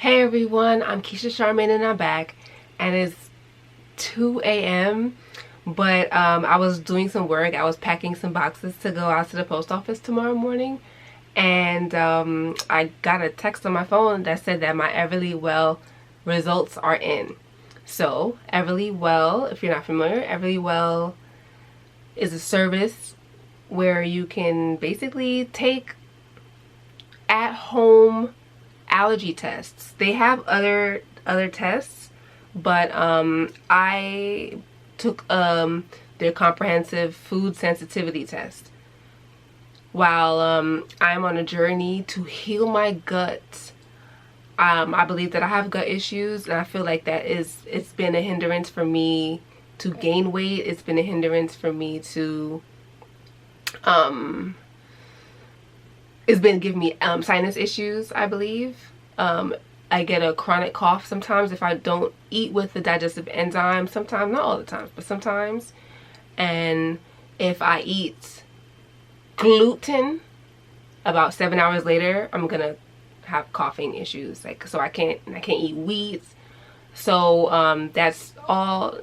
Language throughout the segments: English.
Hey everyone, I'm Keisha Charmaine and I'm back, and it's 2 a.m. but I was doing some work. I was packing some boxes to go out to the post office tomorrow morning, and I got a text on my phone that said that my EverlyWell results are in. So EverlyWell, if you're not familiar, EverlyWell is a service where you can basically take at-home allergy tests. They have other tests, but I took their comprehensive food sensitivity test while I'm on a journey to heal my gut. I believe that I have gut issues, and I feel like it's been a hindrance for me to gain weight. It's been a hindrance for me to it's been giving me sinus issues, I believe. I get a chronic cough sometimes if I don't eat with the digestive enzyme. Sometimes, not all the time, but sometimes. And if I eat gluten, about 7 hours later, I'm gonna have coughing issues. So I can't eat wheat. So that's all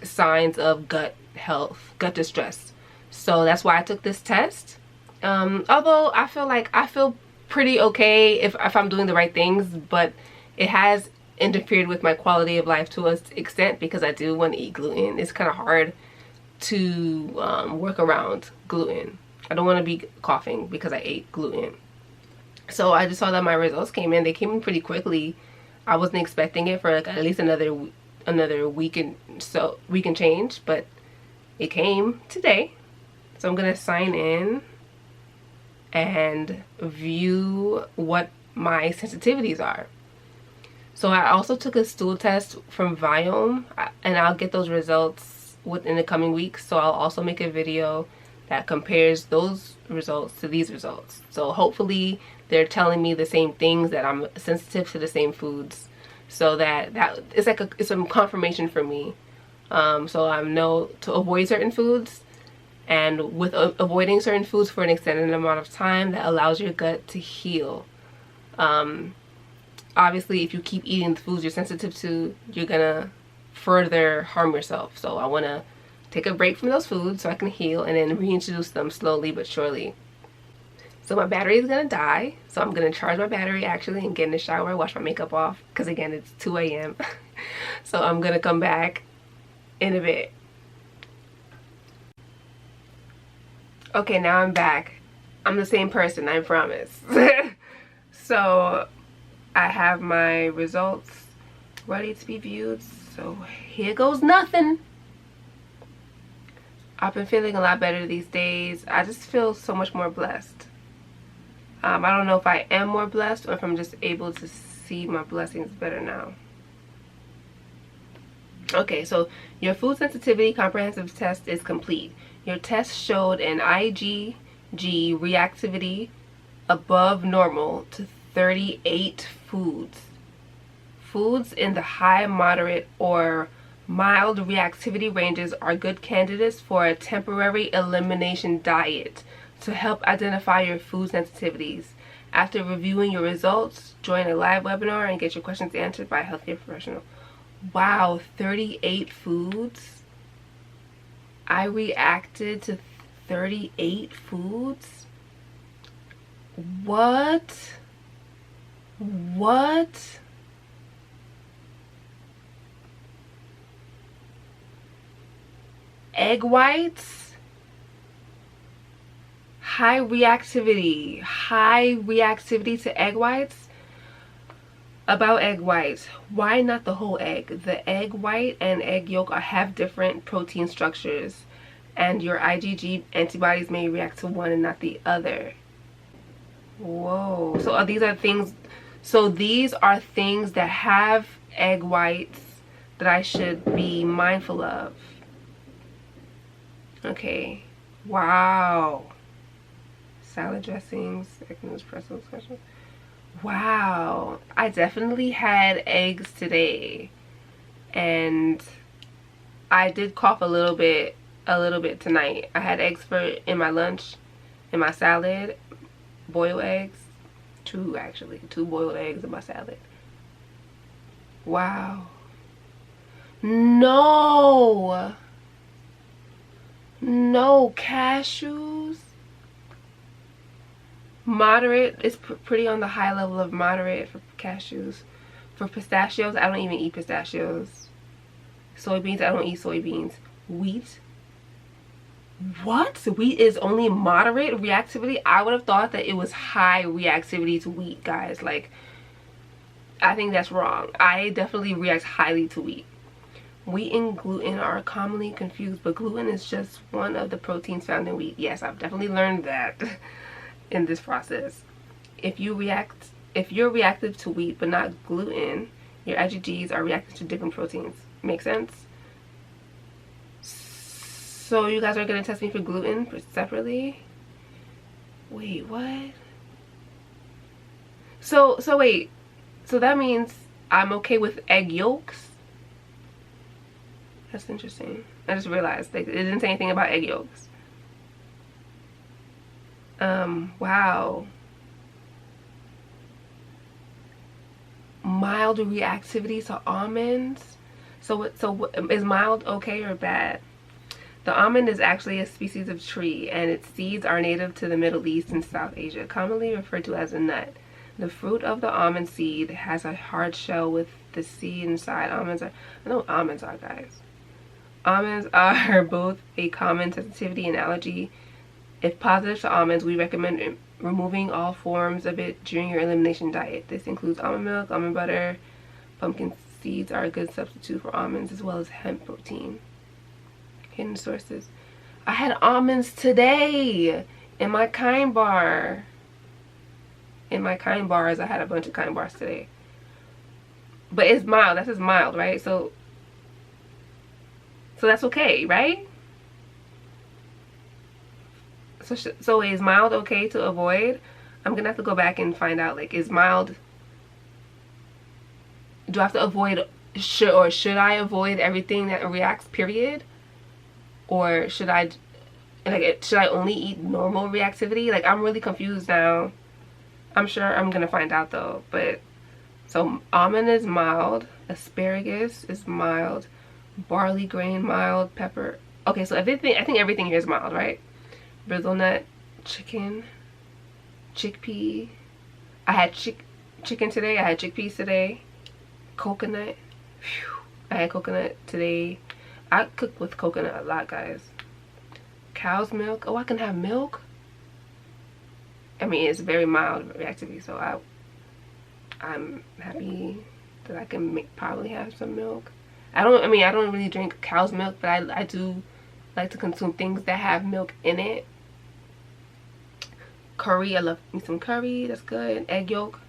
signs of gut health, gut distress. So that's why I took this test. Although I feel pretty okay if I'm doing the right things, but it has interfered with my quality of life to an extent because I do want to eat gluten. It's kind of hard to work around gluten. I don't want to be coughing because I ate gluten. So I just saw that my results came in. They came in pretty quickly. I wasn't expecting it for like at least another week and change, but it came today. So I'm gonna sign in and view what my sensitivities are. So I also took a stool test from Viome, and I'll get those results within the coming weeks. So I'll also make a video that compares those results to these results. So hopefully they're telling me the same things, that I'm sensitive to the same foods, so that it's some confirmation for me. So I know to avoid certain foods. And with avoiding certain foods for an extended amount of time, that allows your gut to heal. Obviously, if you keep eating the foods you're sensitive to, you're gonna further harm yourself. So I want to take a break from those foods so I can heal, and then reintroduce them slowly but surely. So my battery is gonna die, so I'm gonna charge my battery actually and get in the shower, wash my makeup off, because again it's 2 a.m. So I'm gonna come back in a bit. Okay, now I'm back. I'm the same person, I promise. So I have my results ready to be viewed. So here goes nothing. I've been feeling a lot better these days. I just feel so much more blessed. I don't know if I am more blessed or if I'm just able to see my blessings better now. Okay, so your food sensitivity comprehensive test is complete. Your test showed an IgG reactivity above normal to 38 foods. Foods in the high, moderate, or mild reactivity ranges are good candidates for a temporary elimination diet to help identify your food sensitivities. After reviewing your results, join a live webinar and get your questions answered by a healthcare professional. Wow, 38 foods? I reacted to 38 foods? What? What? Egg whites? High reactivity to egg whites? About egg whites, why not the whole egg? The egg white and egg yolk have different protein structures, and your IgG antibodies may react to one and not the other. Whoa. So these are things that have egg whites that I should be mindful of. Okay. Wow. Salad dressings, egg noodles, pretzels, special. Wow, I definitely had eggs today, and I did cough a little bit tonight. I had eggs in my lunch, in my salad, boiled eggs, two boiled eggs in my salad. Wow. No. No, cashews. Moderate. It's pretty on the high level of moderate for cashews. For pistachios, I don't even eat pistachios. Soybeans, I don't eat soybeans. Wheat. What? Wheat is only moderate reactivity? I would have thought that it was high reactivity to wheat, guys. Like, I think that's wrong. I definitely react highly to wheat. Wheat and gluten are commonly confused, but gluten is just one of the proteins found in wheat. Yes, I've definitely learned that in this process. If you're reactive to wheat but not gluten, your IgGs are reactive to different proteins. Make sense? So you guys are gonna test me for gluten separately? Wait, what? So wait. So that means I'm okay with egg yolks? That's interesting. I just realized it didn't say anything about egg yolks. Wow. Mild reactivity to almonds. So is mild okay or bad? The almond is actually a species of tree, and its seeds are native to the Middle East and South Asia, commonly referred to as a nut. The fruit of the almond seed has a hard shell with the seed inside. I know what almonds are, guys. Almonds are both a common sensitivity and allergy. If positive to almonds, we recommend removing all forms of it during your elimination diet. This includes almond milk, almond butter. Pumpkin seeds are a good substitute for almonds, as well as hemp protein. Hidden sources. I had almonds today in my Kind bar. In my Kind bars, I had a bunch of Kind bars today. But it's mild. That says mild, right? So that's okay, right? So is mild okay to avoid? I'm gonna have to go back and find out. Like, is mild? Do I have to avoid? Should I avoid everything that reacts? Period. Or should I only eat normal reactivity? Like, I'm really confused now. I'm sure I'm gonna find out though. But so almond is mild, asparagus is mild, barley grain mild, pepper. Okay, so everything, I think everything here is mild, right? Brazil nut, chicken, chickpea. I had chicken today. I had chickpeas today. Coconut. Whew. I had coconut today. I cook with coconut a lot, guys. Cow's milk. Oh, I can have milk. I mean, it's very mild reactivity, so I'm happy that I can probably have some milk. I don't really drink cow's milk, but I do like to consume things that have milk in it. Curry, I love me some curry. That's good. Egg yolk.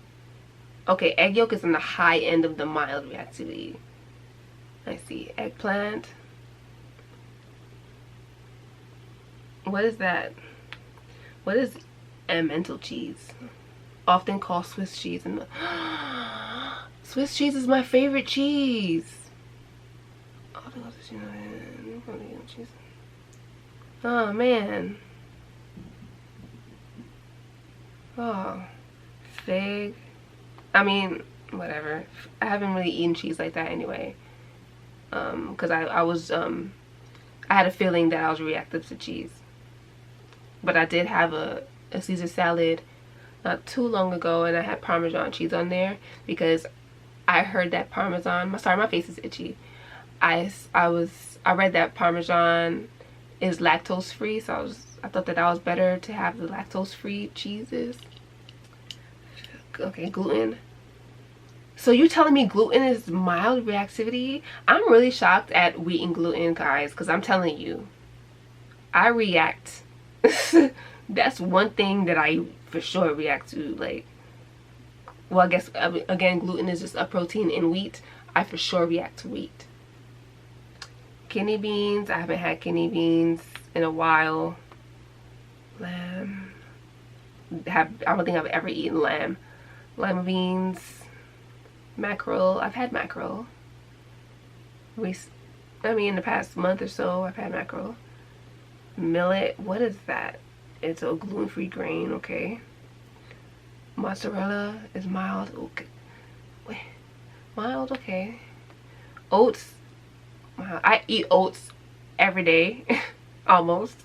Okay, egg yolk is in the high end of the mild reactivity. I see. Eggplant. What is that? What is emmental cheese? Often called Swiss cheese. And Swiss cheese is my favorite cheese. Oh man. Oh, fig. I mean, whatever. I haven't really eaten cheese like that anyway. Because I had a feeling that I was reactive to cheese. But I did have a Caesar salad not too long ago, and I had Parmesan cheese on there because I heard that Parmesan. Sorry, my face is itchy. I read that Parmesan is lactose free, so I thought that was better to have the lactose free cheeses. Okay, gluten. So you're telling me gluten is mild reactivity? I'm really shocked at wheat and gluten, guys, because I'm telling you, I react. That's one thing that I for sure react to. Like, well, I guess again, gluten is just a protein in wheat. I for sure react to wheat. Kidney beans. I haven't had kidney beans in a while. Lamb. I don't think I've ever eaten lamb. Lima beans. Mackerel. I've had mackerel. In the past month or so, I've had mackerel. Millet. What is that? It's a gluten-free grain. Okay. Mozzarella is mild. Okay. Wait. Mild, okay. Oats. Wow. I eat oats every day. Almost.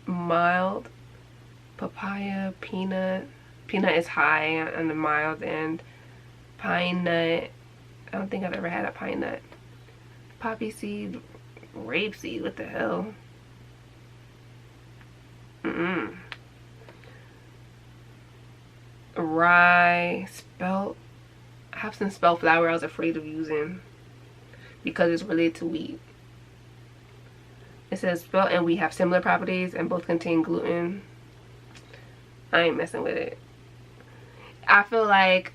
Mild. Papaya, peanut. Peanut is high on the mild end. Pine nut. I don't think I've ever had a pine nut. Poppy seed. Rapeseed. What the hell? Rye. Spelt. I have some spelt flour I was afraid of using because it's related to wheat. It says spelt and wheat have similar properties and both contain gluten. I ain't messing with it. I feel like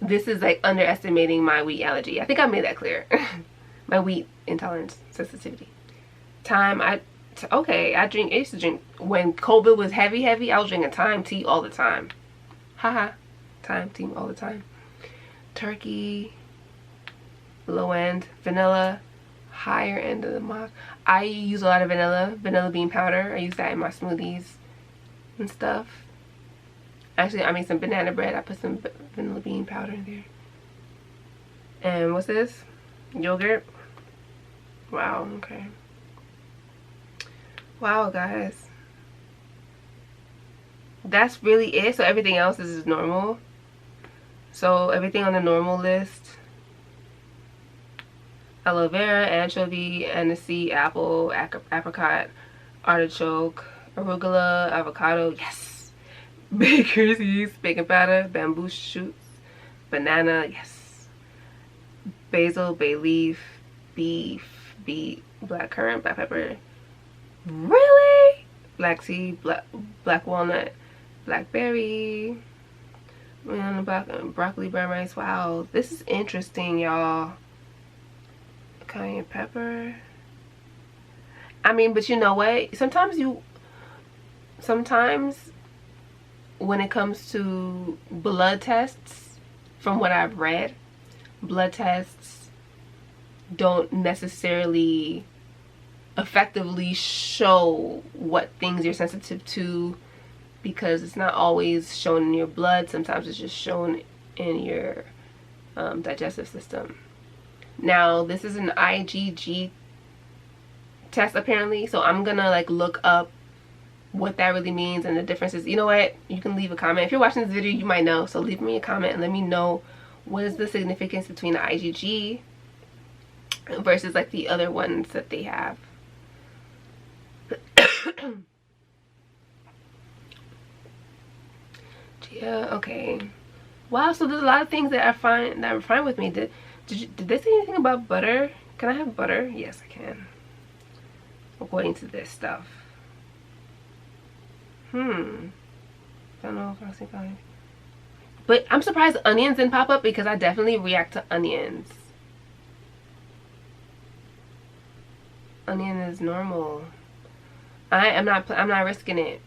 this is like underestimating my wheat allergy. I think I made that clear. My wheat intolerance sensitivity. Thyme, I used to drink when COVID was heavy. I was drinking thyme tea all the time. Haha, thyme tea all the time. Turkey, low end. Vanilla, higher end of the mock. I use a lot of vanilla bean powder. I use that in my smoothies and stuff. Actually, I made some banana bread. I put some vanilla bean powder in there. And what's this? Yogurt. Wow, okay. Wow, guys. That's really it. So everything else is normal. So everything on the normal list: aloe vera, anchovy, aniseed, apple, apricot, artichoke, arugula, avocado, yes, baker's yeast, baking powder, bamboo shoots, banana, yes, basil, bay leaf, beef, beet, black currant, black pepper, really, black seed, black walnut, blackberry, broccoli, brown rice. Wow, this is interesting, y'all. Cayenne pepper. I mean, but you know what? Sometimes when it comes to blood tests, from what I've read, blood tests don't necessarily effectively show what things you're sensitive to, because it's not always shown in your blood. Sometimes it's just shown in your digestive system. Now, this is an IgG test apparently, so I'm gonna like look up what that really means and the differences. You know what? You can leave a comment. If you're watching this video, you might know, so leave me a comment and let me know what is the significance between the IgG versus like the other ones that they have. Yeah, okay. Wow, so there's a lot of things that are fine with me. Did they say anything about butter? Can I have butter? Yes, I can. According to this stuff. I don't know if I think I... But I'm surprised onions didn't pop up, because I definitely react to onions. Onion is normal. I'm not risking it.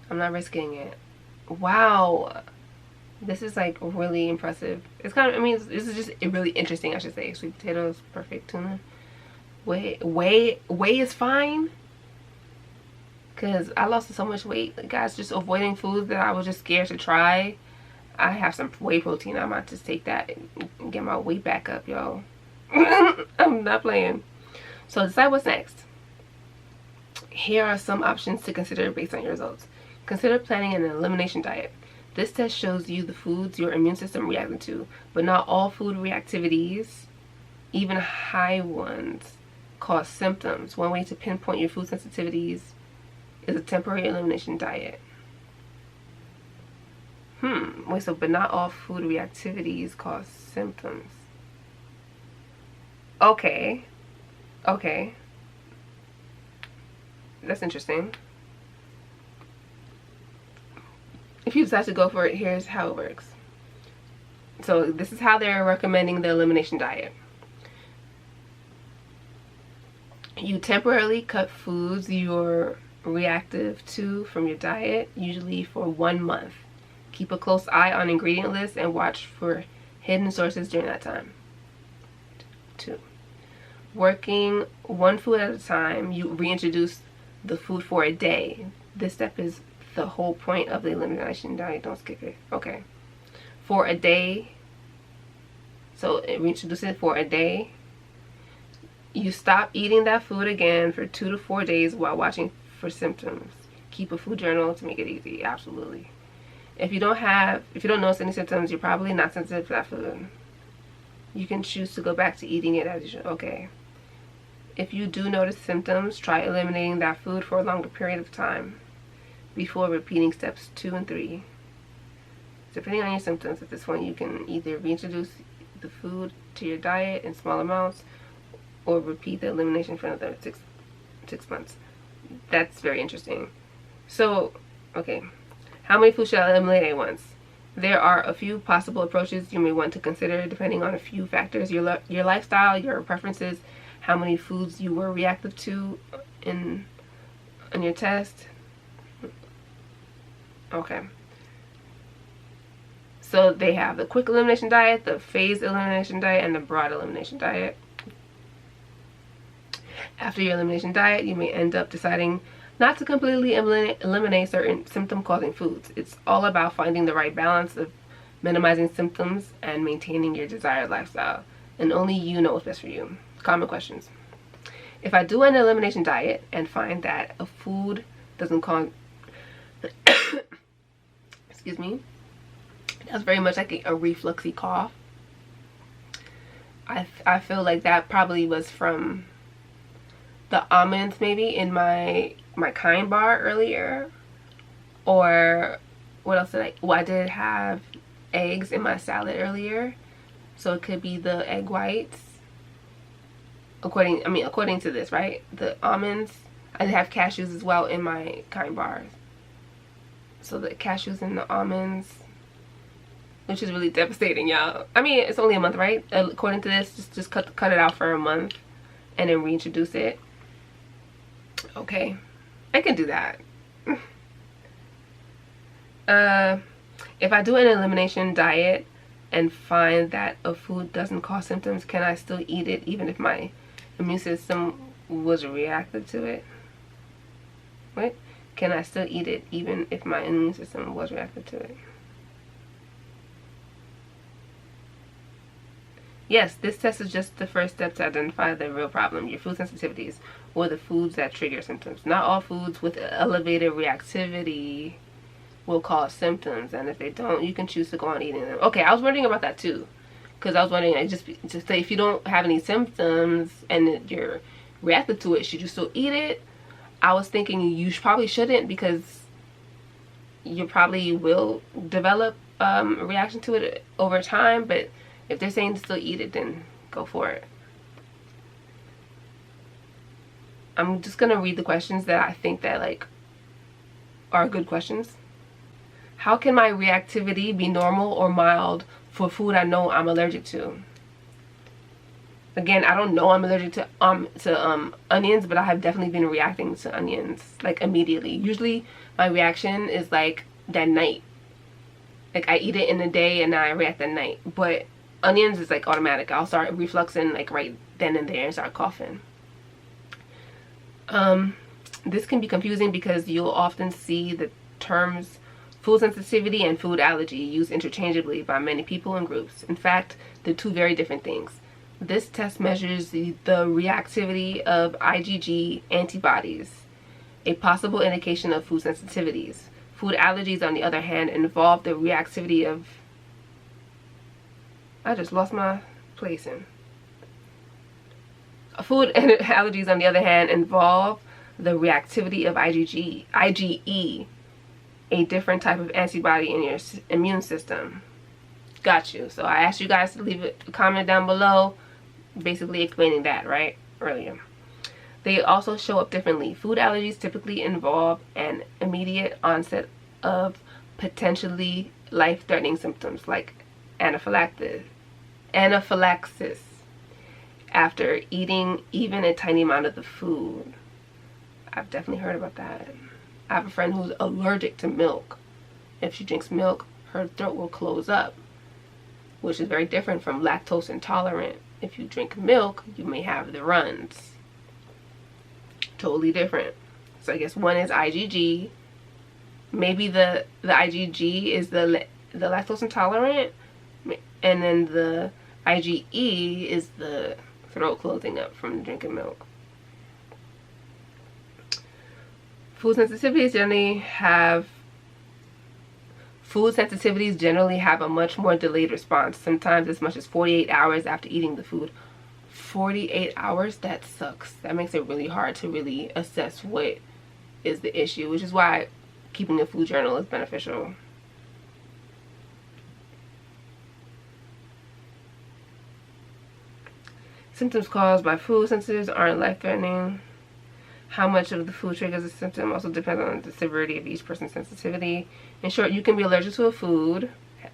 I'm not risking it. Wow. This is like really impressive. It's kind of, I mean, this is just really interesting, I should say. Sweet potatoes, perfect tuna. Whey is fine, because I lost so much weight, guys, just avoiding foods that I was just scared to try. I have some whey protein. I might just take that and get my weight back up, y'all. I'm not playing. So decide what's next. Here are some options to consider based on your results. Consider planning an elimination diet. This test shows you the foods your immune system reacts to, but not all food reactivities, even high ones, cause symptoms. One way to pinpoint your food sensitivities is a temporary elimination diet. Wait, so but not all food reactivities cause symptoms. Okay. That's interesting. If you decide to go for it, here's how it works. So this is how they're recommending the elimination diet. You temporarily cut foods you're reactive to from your diet, usually for 1 month. Keep a close eye on ingredient lists and watch for hidden sources during that time. 2. Working one food at a time, you reintroduce the food for a day. This step is the whole point of the elimination diet. Don't skip it. Okay. For a day, So reintroduce it for a day. You stop eating that food again for 2 to 4 days while watching for symptoms. Keep a food journal to make it easy. Absolutely. If you don't notice any symptoms, you're probably not sensitive to that food. You can choose to go back to eating it as you should. Okay. If you do notice symptoms, try eliminating that food for a longer period of time before repeating steps 2 and 3. Depending on your symptoms, at this point you can either reintroduce the food to your diet in small amounts or repeat the elimination for another six months. That's very interesting. So, okay. How many foods should I eliminate at once? There are a few possible approaches you may want to consider depending on a few factors: your lifestyle, your preferences, how many foods you were reactive to on your test. Okay. So they have the quick elimination diet, the phased elimination diet, and the broad elimination diet. After your elimination diet, you may end up deciding not to completely eliminate certain symptom-causing foods. It's all about finding the right balance of minimizing symptoms and maintaining your desired lifestyle. And only you know what's best for you. Common questions. If I do an elimination diet and find that a food doesn't cause excuse me, that's very much like a refluxy cough. I feel like that probably was from the almonds maybe in my Kind bar earlier. Or what else I did have eggs in my salad earlier, so it could be the egg whites. According to this, right? The almonds. I have cashews as well in my Kind bars. So the cashews and the almonds, which is really devastating, y'all. I mean, it's only a month, right? According to this, just cut it out for a month and then reintroduce it. Okay, I can do that. If I do an elimination diet and find that a food doesn't cause symptoms, can I still eat it even if my immune system was reactive to it? What? Can I still eat it even if my immune system was reactive to it? Yes, this test is just the first step to identify the real problem, your food sensitivities, or the foods that trigger symptoms. Not all foods with elevated reactivity will cause symptoms, and if they don't, you can choose to go on eating them. Okay, I was wondering about that too, because I was wondering, just say if you don't have any symptoms and you're reactive to it, should you still eat it? I was thinking you probably shouldn't, because you probably will develop a reaction to it over time, but if they're saying to still eat it, then go for it. I'm just gonna read the questions that I think that are good questions. How can my reactivity be normal or mild for food I know I'm allergic to? Again, I don't know I'm allergic to onions, but I have definitely been reacting to onions immediately. Usually my reaction is that night. I eat it in the day and then I react at night. But onions is automatic. I'll start refluxing right then and there and start coughing. This can be confusing because you'll often see the terms food sensitivity and food allergy used interchangeably by many people and groups. In fact, they're two very different things. This test measures the reactivity of IgG antibodies, a possible indication of food sensitivities. Food allergies, on the other hand, involve the reactivity of... I just lost my placing. Food allergies, on the other hand, involve the reactivity of IgE, a different type of antibody in your immune system. Got you. So I asked you guys to leave a comment down below, basically explaining that, right, earlier. They also show up differently. Food allergies typically involve an immediate onset of potentially life-threatening symptoms like anaphylaxis after eating even a tiny amount of the food. I've definitely heard about that. I have a friend who's allergic to milk. If she drinks milk, her throat will close up, which is very different from lactose intolerant. If you drink milk, you may have the runs. Totally different. So I guess one is IgG. Maybe the IgG is the lactose intolerant, and then the IgE is the throat closing up from drinking milk. Food sensitivities generally have a much more delayed response, sometimes as much as 48 hours after eating the food. 48 hours? That sucks. That makes it really hard to really assess what is the issue, which is why keeping a food journal is beneficial. Symptoms caused by food sensitivities aren't life-threatening. How much of the food triggers a symptom also depends on the severity of each person's sensitivity. In short, you can be allergic to a food,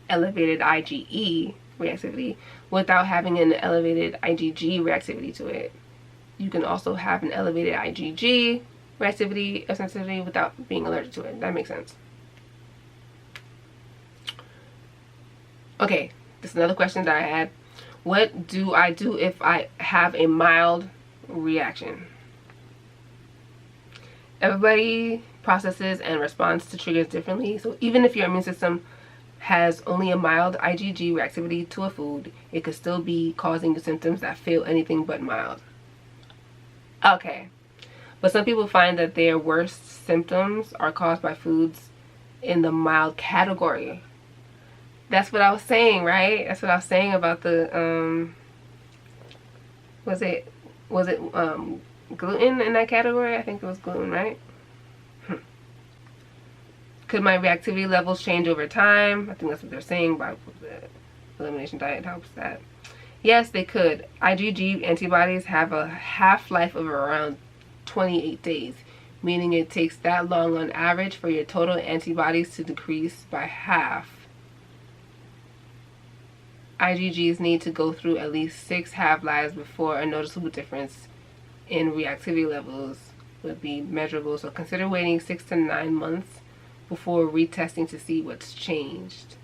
elevated IgE reactivity, without having an elevated IgG reactivity to it. You can also have an elevated IgG reactivity or sensitivity without being allergic to it. That makes sense. Okay, this is another question that I had. What do I do if I have a mild reaction? Everybody processes and responds to triggers differently. So even if your immune system has only a mild IgG reactivity to a food, it could still be causing symptoms that feel anything but mild. Okay. But some people find that their worst symptoms are caused by foods in the mild category. That's what I was saying, right? That's what I was saying about the was it gluten in that category? I think it was gluten, right? Could my reactivity levels change over time? I think that's what they're saying by the elimination diet helps that. Yes, they could. IgG antibodies have a half-life of around 28 days, meaning it takes that long on average for your total antibodies to decrease by half. IgGs need to go through at least 6 half-lives before a noticeable difference in reactivity levels would be measurable. So consider waiting 6 to 9 months before retesting to see what's changed.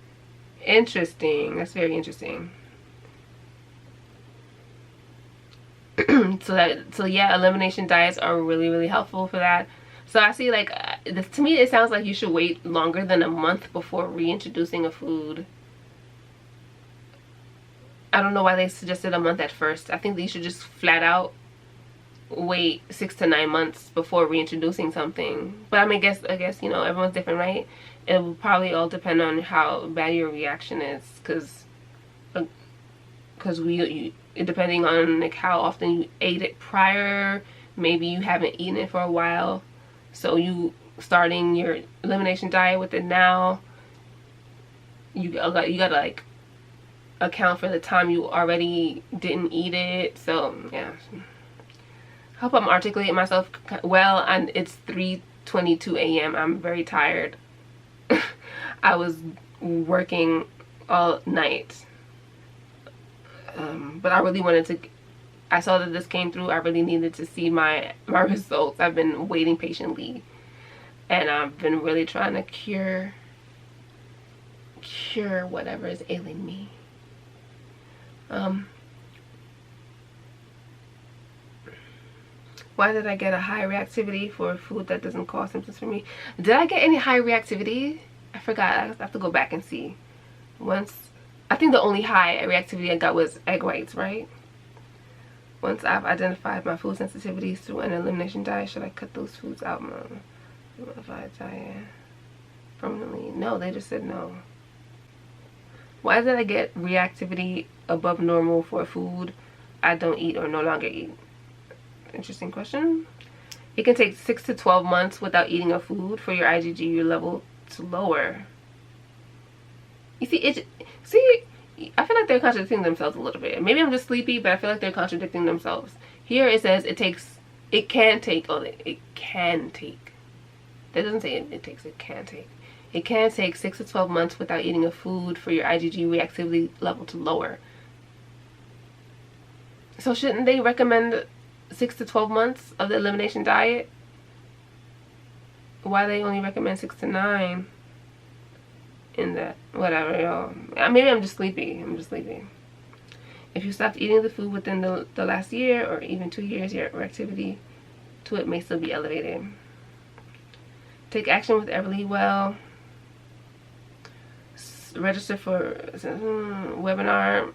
Interesting. That's very interesting. So yeah, elimination diets are really helpful for that. So I see, like, to me it sounds like you should wait longer than a month before reintroducing a food. I don't know why they suggested a month at first. I think that you should just flat out wait 6 to 9 months before reintroducing something. But I mean, I guess you know, everyone's different, right? It will probably all depend on how bad your reaction is, because depending on like how often you ate it prior, maybe you haven't eaten it for a while, so you starting your elimination diet with it now, you gotta like account for the time you already didn't eat it. So yeah, I hope I'm articulating myself well. And it's 3:22 a.m. I'm very tired. I was working all night, but I really wanted to. I saw that this came through. I really needed to see my results. I've been waiting patiently, and I've been really trying to cure whatever is ailing me. Why did I get a high reactivity for food that doesn't cause symptoms for me? Did I get any high reactivity? I forgot. I have to go back and see. I think the only high reactivity I got was egg whites, right? Once I've identified my food sensitivities through an elimination diet, should I cut those foods out? Modified diet permanently? No, they just said no. Why did I get reactivity above normal for food I don't eat or no longer eat? Interesting question. It can take 6 to 12 months without eating a food for your IgG level to lower. You see, I feel like they're contradicting themselves a little bit. Maybe I'm just sleepy, but I feel like they're contradicting themselves. Here it says it can take. That doesn't say it takes, it can take. It can take 6 to 12 months without eating a food for your IgG reactivity level to lower. So shouldn't they recommend 6 to 12 months of the elimination diet? Why they only recommend 6 to 9 in that? Whatever, y'all. Maybe I'm just sleepy. If you stopped eating the food within the last year or even 2 years, your reactivity to it may still be elevated. Take action with EverlyWell. Register for webinar.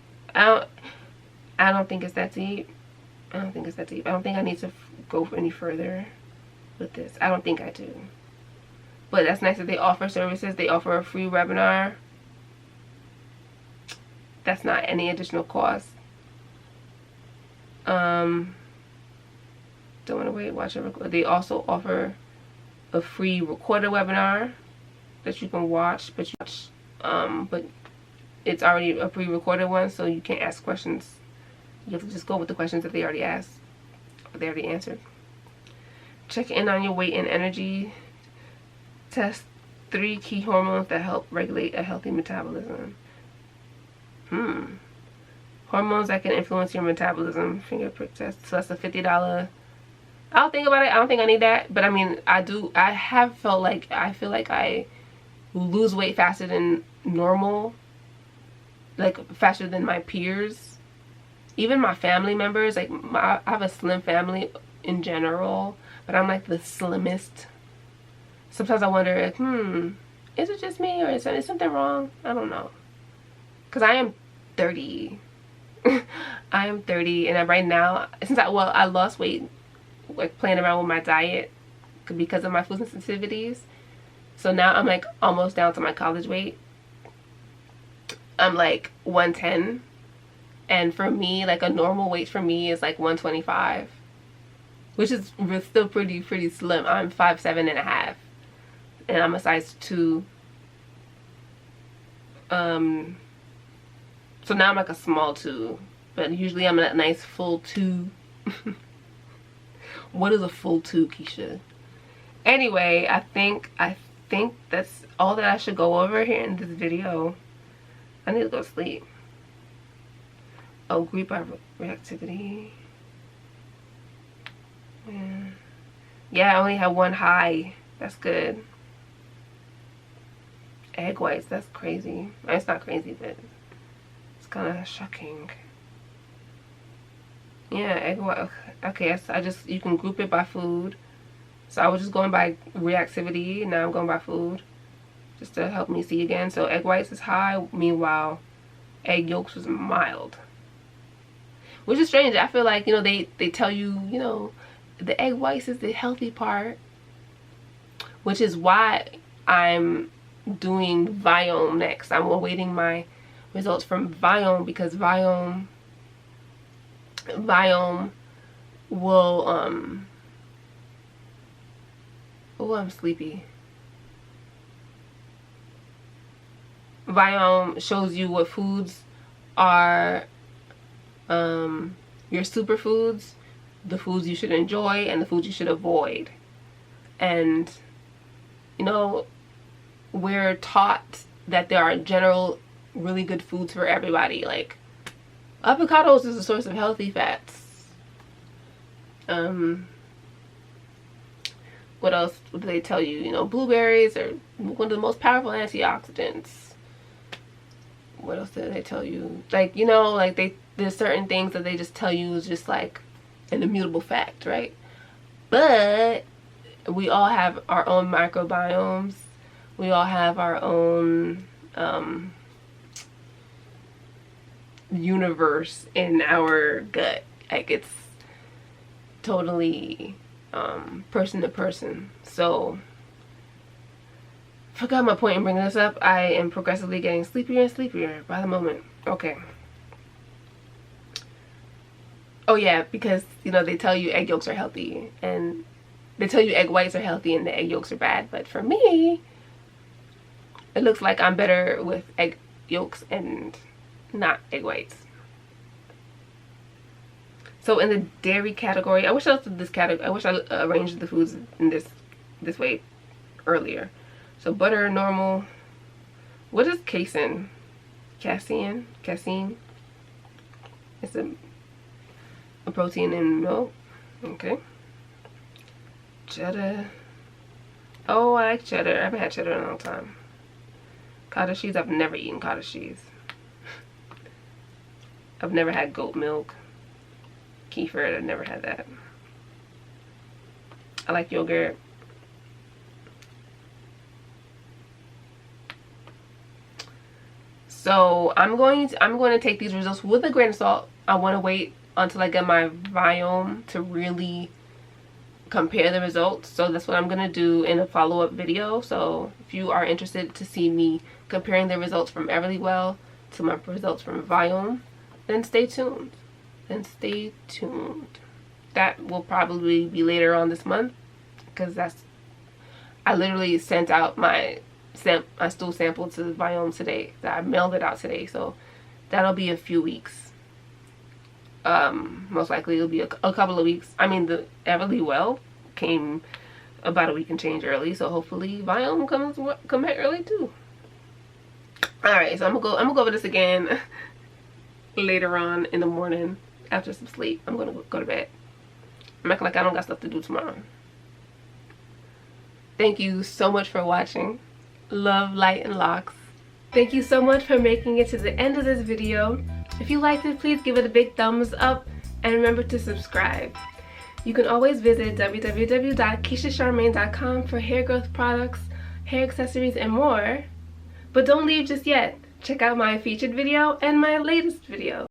I don't think it's that deep. I don't think it's that deep. I don't think I need to go any further with this. I don't think I do. But that's nice that they offer services. They offer a free webinar. That's not any additional cost. Don't want to wait, watch it record. They also offer a free recorded webinar that you can watch, but it's already a pre-recorded one, so you can't ask questions. You have to just go with the questions that they already asked, or they already answered. Check in on your weight and energy. Test 3 key hormones that help regulate a healthy metabolism. Hormones that can influence your metabolism. Finger prick test. So that's a $50. I'll think about it. I don't think I need that, but I mean, I feel like I lose weight faster than normal, like faster than my peers, even my family members. Like I have a slim family in general, but I'm like the slimmest. Sometimes I wonder, like, is it just me, or is something wrong? I don't know, because I am 30. I am 30, and right now, since I lost weight, like playing around with my diet because of my food sensitivities. So now I'm like almost down to my college weight. I'm like 110, and for me, like a normal weight for me is like 125, which is still pretty slim. I'm 5'7.5", and I'm a size 2. So now I'm like a small 2, but usually I'm a nice full 2. What is a full 2, Keisha? Anyway, I think that's all that I should go over here in this video. I need to go to sleep. Oh, grief by reactivity. Yeah, I only have 1 high. That's good. Egg whites, that's crazy. It's not crazy, but it's kind of shocking. Yeah, egg white. Okay, so you can group it by food. So I was just going by reactivity. Now I'm going by food, just to help me see again. So egg whites is high. Meanwhile, egg yolks was mild. Which is strange. I feel like, they tell you, the egg whites is the healthy part. Which is why I'm doing Viome next. I'm awaiting my results from Viome, because Viome will oh, I'm sleepy. Viome shows you what foods are your superfoods, the foods you should enjoy, and the foods you should avoid. And we're taught that there are general really good foods for everybody. Like avocados is a source of healthy fats. What else do they tell you? Blueberries are one of the most powerful antioxidants. What else did they tell you? Like, there's certain things that they just tell you is just like an immutable fact, right? But we all have our own microbiomes. We all have our own universe in our gut. Like, it's totally person to person. So forgot my point in bringing this up. I am progressively getting sleepier and sleepier by the moment. Okay. Oh yeah, because they tell you egg yolks are healthy, and they tell you egg whites are healthy and the egg yolks are bad. But for me, it looks like I'm better with egg yolks and not egg whites. So in the dairy category, I wish I did this category. I wish I arranged the foods in this way earlier. So butter, normal. What is casein? Casein? It's a protein in milk. Okay. Cheddar. Oh, I like cheddar. I haven't had cheddar in a long time. Cottage cheese. I've never eaten cottage cheese. I've never had goat milk. Kefir, I've never had that. I like yogurt. So I'm going to take these results with a grain of salt. I want to wait until I get my Viome to really compare the results. So that's what I'm going to do in a follow-up video. So if you are interested to see me comparing the results from EverlyWell to my results from Viome, then stay tuned. That will probably be later on this month, because I literally sent out my stool sample to Viome today. I mailed it out today, so that'll be a few weeks. Most likely it'll be a couple of weeks. I mean, the EverlyWell came about a week and change early, so hopefully Viome come back early too. All right, so I'm gonna go over this again later on in the morning after some sleep. I'm gonna go to bed. I'm acting like I don't got stuff to do tomorrow. Thank you so much for watching. Love, light, and locks. Thank you so much for making it to the end of this video. If you liked it, please give it a big thumbs up and remember to subscribe. You can always visit www.KeishaCharmaine.com for hair growth products, hair accessories, and more. But don't leave just yet. Check out my featured video and my latest video.